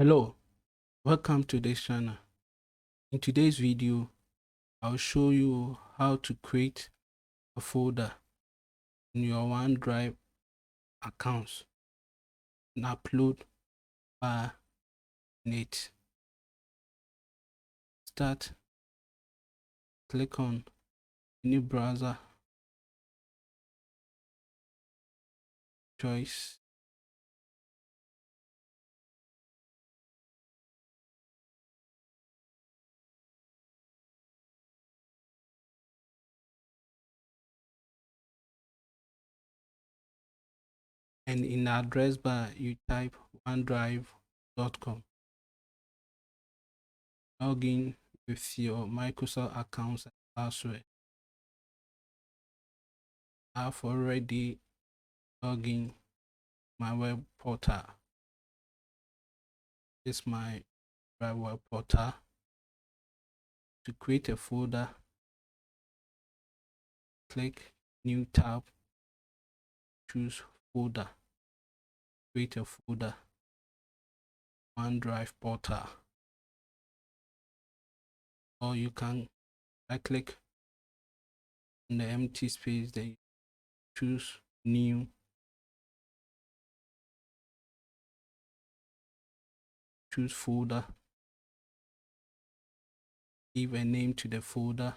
Hello, welcome to this channel. In today's video, I'll show you how to create a folder in your OneDrive accounts and upload via net. Start, click on new browser choice. And in the address bar, you type OneDrive.com. Log in with your Microsoft accounts and password. I've already logged in my web portal. This is my OneDrive web portal. To create a folder, click New tab, choose Folder, create a folder, OneDrive portal. Or you can right-click on the empty space, then choose New, choose Folder, give a name to the folder.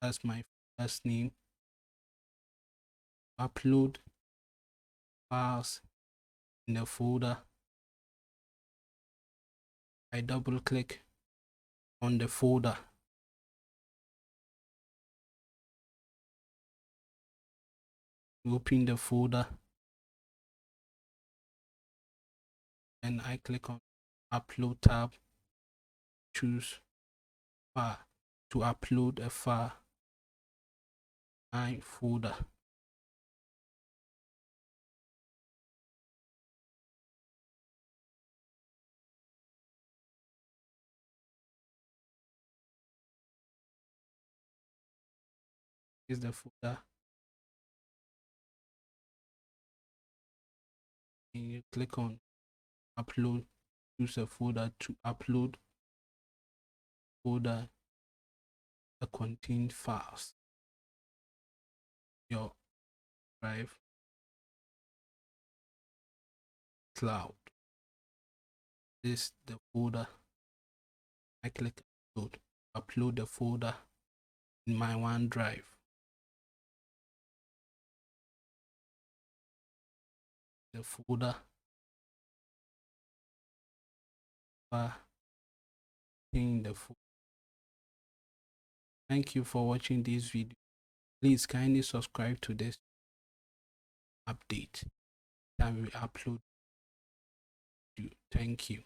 That's my first name. Upload files in the folder. I double click on the folder. Open the folder and I click on Upload tab, choose File to upload a file, my folder. Is the folder, and you click on Upload, choose a folder to upload folder that contains files, your drive cloud. This is the folder. I click upload the folder in my OneDrive. The folder in the folder. Thank you for watching this video. Please kindly subscribe to this update that we upload. Thank you.